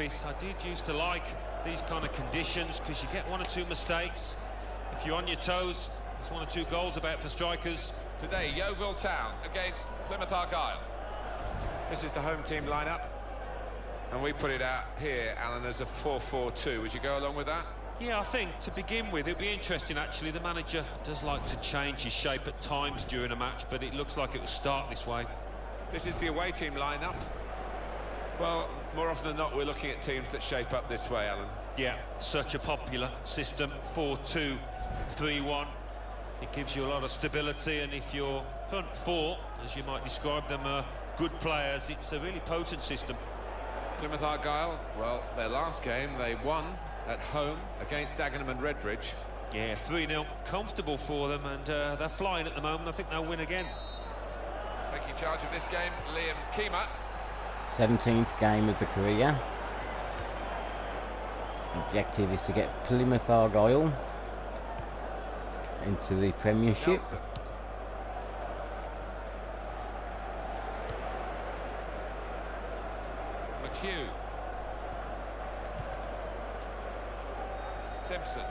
I did used to like these kind of conditions because you get one or two mistakes. If you're on your toes, there's one or two goals about for strikers. Today, Yeovil Town against Plymouth Argyle. This is the home team lineup, and we put it out here, Alan, as a 4-4-2. Would you go along with that? Yeah, I think to begin with, it'll be interesting actually. The manager does like to change his shape at times during a match, but it looks like it will start this way. This is the away team lineup. Well, more often than not, we're looking at teams that shape up this way, Alan. Yeah, such a popular system, 4-2-3-1. It gives you a lot of stability, and if your front four, as you might describe them, are good players, it's a really potent system. Plymouth Argyle, well, their last game, they won at home against Dagenham and Redbridge. Yeah, 3-0, comfortable for them, and they're flying at the moment. I think they'll win again. Taking charge of this game, Liam Keema. 17th game of the career. Objective is to get Plymouth Argyle into the Premiership. Nelson. McHugh. Simpson.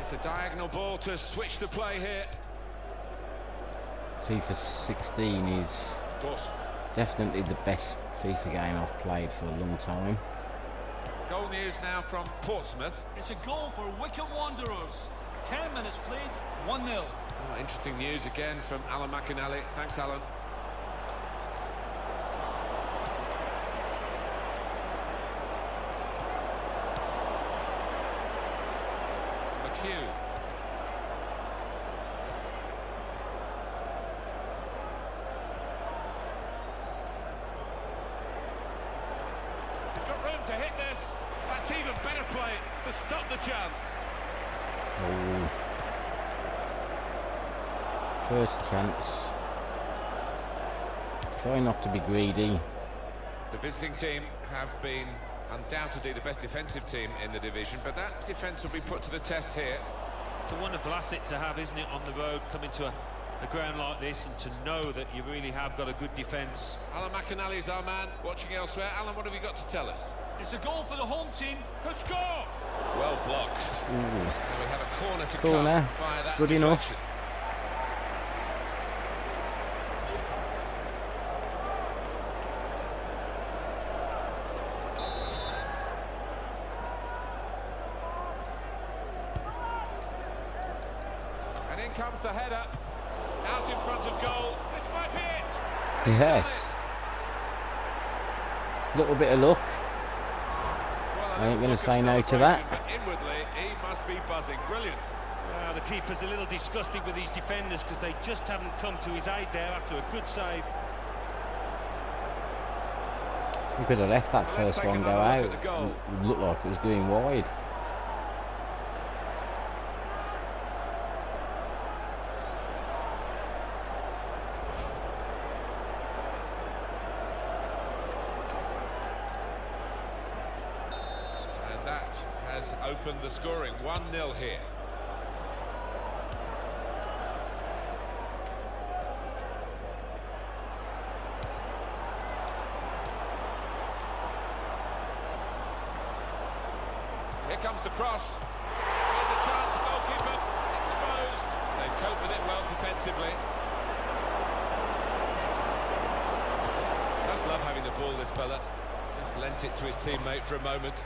It's a diagonal ball to switch the play here. FIFA 16 is Dawson. definitely the best FIFA game I've played for a long time. Goal news now from Portsmouth. It's a goal for Wycombe Wanderers. 10 minutes played, 1-0. Oh, interesting news again from Alan McInally. Thanks, Alan. McHugh. He's got room to hit this. That's even better play to stop the chance. Oh. First chance. Try not to be greedy. The visiting team have been undoubtedly the best defensive team in the division, but that defence will be put to the test here. It's a wonderful asset to have, isn't it, on the road, coming to a ground like this, and to know that you really have got a good defence. Alan McInally is our man, watching elsewhere. Alan, what have you got to tell us? It's a goal for the home team. Could score! Well blocked. Ooh. And we have a corner to Corner. come via that Good deflection. enough. And in comes the header. Out in front of goal. This might be it. Yes. Little bit of luck. Well, I ain't going look to of say no to that. celebration, But inwardly, he must be buzzing. Brilliant. The keeper's a little disgusted with these defenders because they just haven't come to his aid there after a good save. We could have left that Well, let's first take one go another out. look at the goal. It looked like it was going wide. And that has opened the scoring. 1-0 here. Here comes the cross. Here's a chance, goalkeeper exposed. They've coped with it well defensively. Must love having the ball, this fella. Just lent it to his teammate for a moment.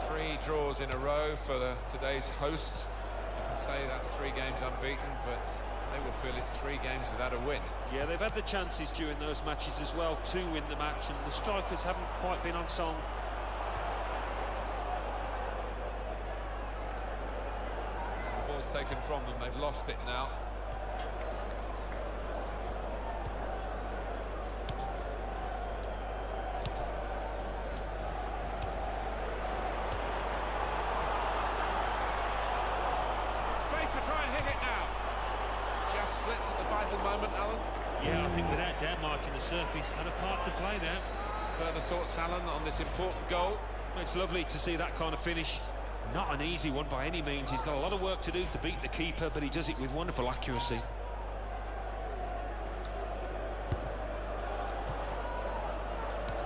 Three draws in a row for today's hosts. You can say that's 3 games unbeaten, but they will feel it's 3 games without a win. Yeah, they've had the chances during those matches as well to win the match, and the strikers haven't quite been on song. The ball's taken from them, they've lost it now. Space to try and hit it now. Just slipped at the vital moment, Alan. Yeah, I think without doubt, Martin, the surface had a part to play there. Further thoughts, Alan, on this important goal? It's lovely to see that kind of finish. Not an easy one by any means. He's got a lot of work to do to beat the keeper, but he does it with wonderful accuracy.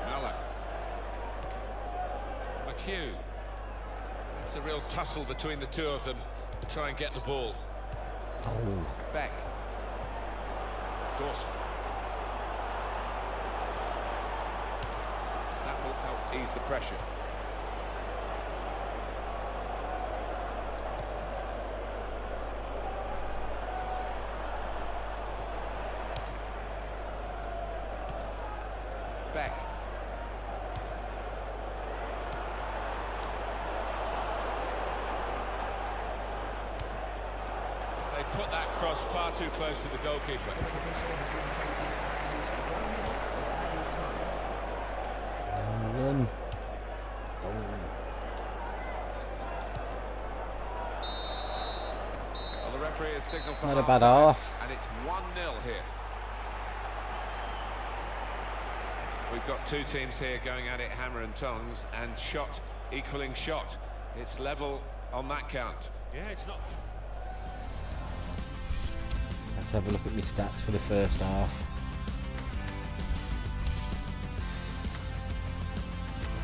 Miller. McHugh. It's a real tussle between the two of them to try and get the ball. Oh. Beck. Dawson. That will help ease the pressure. Beck. They put that cross far too close to the goalkeeper. Well, the referee has signalled for Not a bad half-time, half. and it's 1-0 here. We've got two teams here going at it hammer and tongs, and shot equaling shot. It's level on that count. Yeah, it's not... Let's have a look at my stats for the first half.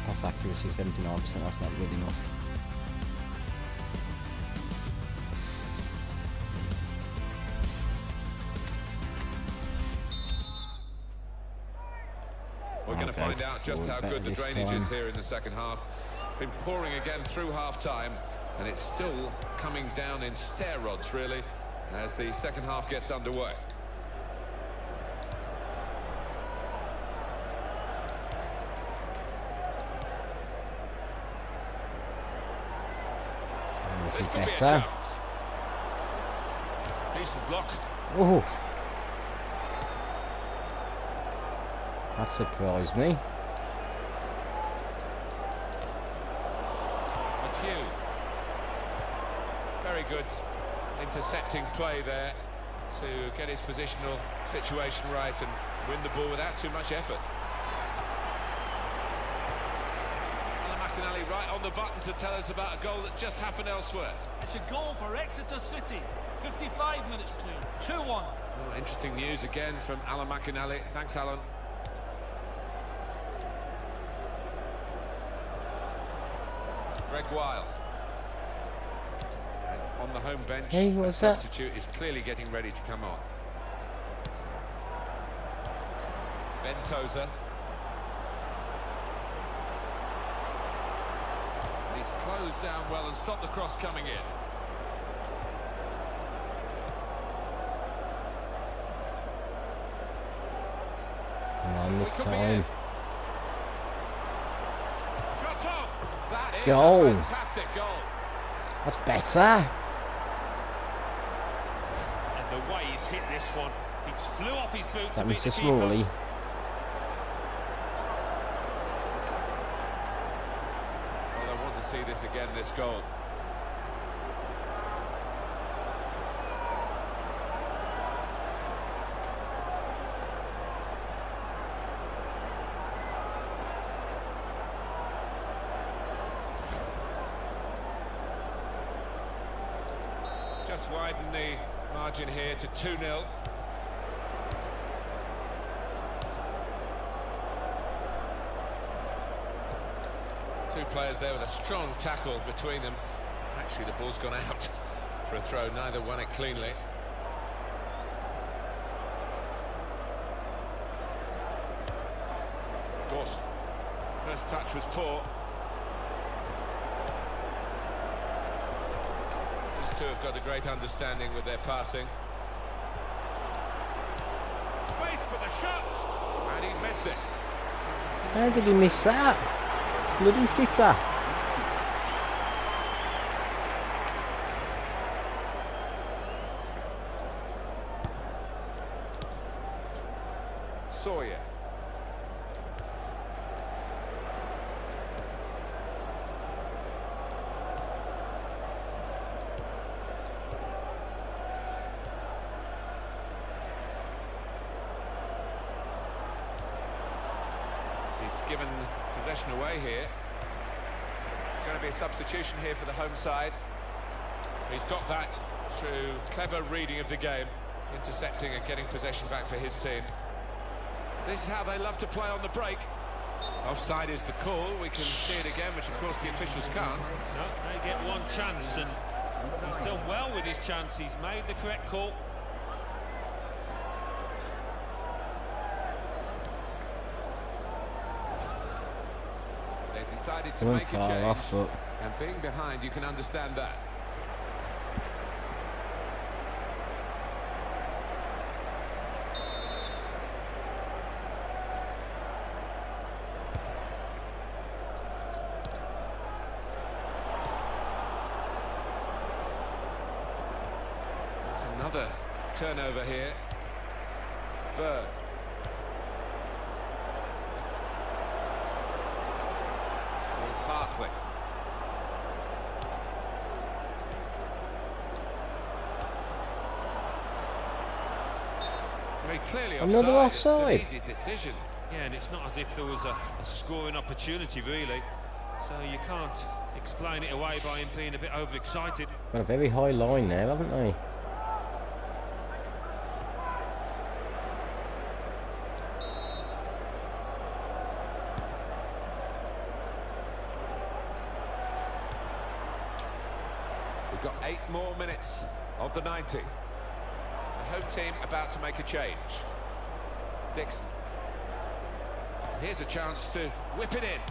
Pass accuracy 79%, that's not good enough. We're going to find out just how good the drainage is here in the second half. It's been pouring again through half-time, and it's still coming down in stair rods, really, as the second half gets underway. This is could be a better. chance. Decent block. Oh, that surprised me. McHugh. Very good intercepting play there to get his positional situation right and win the ball without too much effort. McInally right on the button to tell us about a goal that's just happened elsewhere. It's a goal for Exeter City. 55 minutes played. 2-1. Oh, interesting news again from Alan McInally. Thanks, Alan. Greg Wild. And on the home bench, Hey, a what's that? substitute is clearly getting ready to come on. Ben Tozer. He's closed down well and stopped the cross coming in. Come on this It could be time. in. Shot on! That is Goal. a fantastic goal. That's better. And the way he's hit this one, he flew off his boot to That beat the Mr. keeper. Smalley. Well, I want to see this again, this goal. Just widen the margin here to 2-0. Two players there with a strong tackle between them. Actually, the ball's gone out for a throw. Neither won it cleanly. Dawson. First touch was poor. These two have got a great understanding with their passing. Space for the shot! And he's missed it. How did he miss that? Bloody sitter. Sawyer. He's given possession away here. Going to be a substitution here for the home side. He's got that through clever reading of the game, intercepting and getting possession back for his team. This is how they love to play on the break. Offside is the call. We can see it again, which of course the officials can't. No, they get one chance, and he's done well with his chance. He's made the correct call. They've decided to Went make a far change, off, but and being behind, you can understand that. It's another turnover here. Bird. It's Hartley. Very clearly offside. Another offside. It's an easy decision. Yeah, and it's not as if there was a scoring opportunity, really. So you can't explain it away by him being a bit overexcited. got a very high line there, haven't they? We've got 8 more minutes of the 90. The home team about to make a change. Dixon. Here's a chance to whip it in.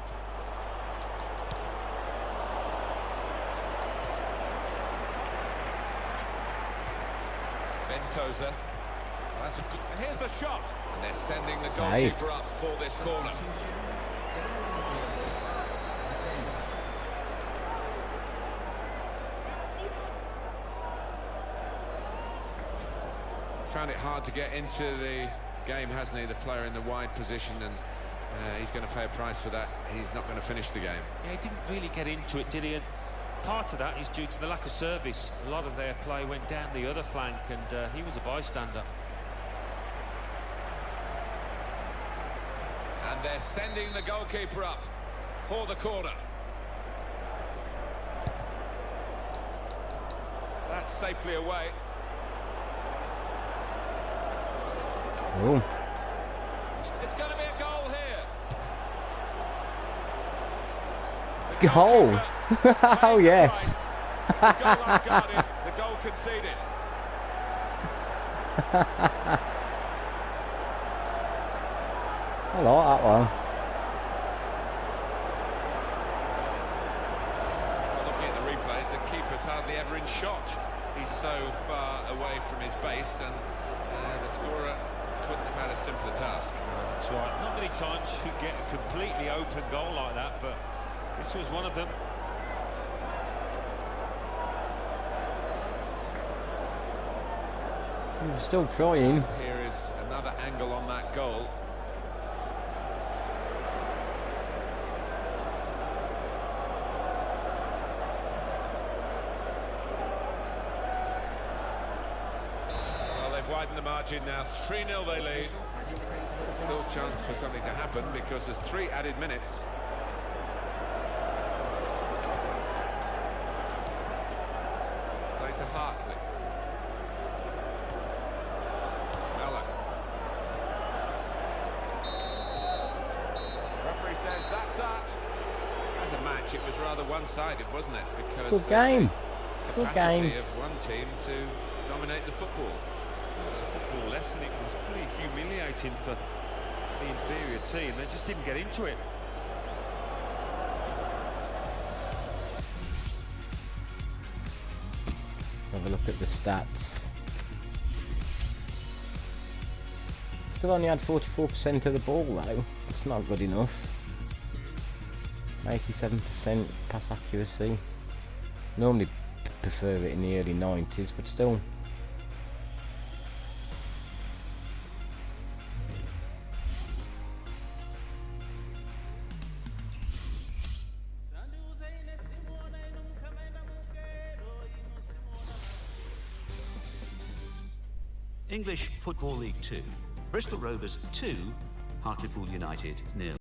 Ventosa. That's a good... And here's the shot. And they're sending the Saved. goalkeeper up for this corner. He's found it hard to get into the game, hasn't he? The player in the wide position, and he's going to pay a price for that. He's not going to finish the game. Yeah, he didn't really get into it, did he? And part of that is due to the lack of service. A lot of their play went down the other flank, and he was a bystander. And they're sending the goalkeeper up for the corner. That's safely away. Oh, It's going to be a goal here. goal! Oh yes. The goal unguarded, the goal conceded. I like that one. Well, looking at the replays, the keeper's hardly ever in shot. He's so far away from his base, and the scorer couldn't have had a simpler task. That's right. Not many times you get a completely open goal like that, but this was one of them. He was still trying. Here is another angle on that goal. Well, they've widened the margin now. 3-0 they lead. Still chance for something to happen because there's 3 added minutes. Play to Hartley. Mellor. Referee says that's that. As a match, it was rather one-sided, wasn't it? Because Good game. the Good capacity game. of one team to dominate the football. It was a football lesson. It was pretty humiliating for the inferior team. They just didn't get into it. Have a look at the stats. Still only had 44% of the ball though. It's not good enough. 87% pass accuracy. Normally prefer it in the early 90s, but still. English Football League 2. Bristol Rovers 2, Hartlepool United 0.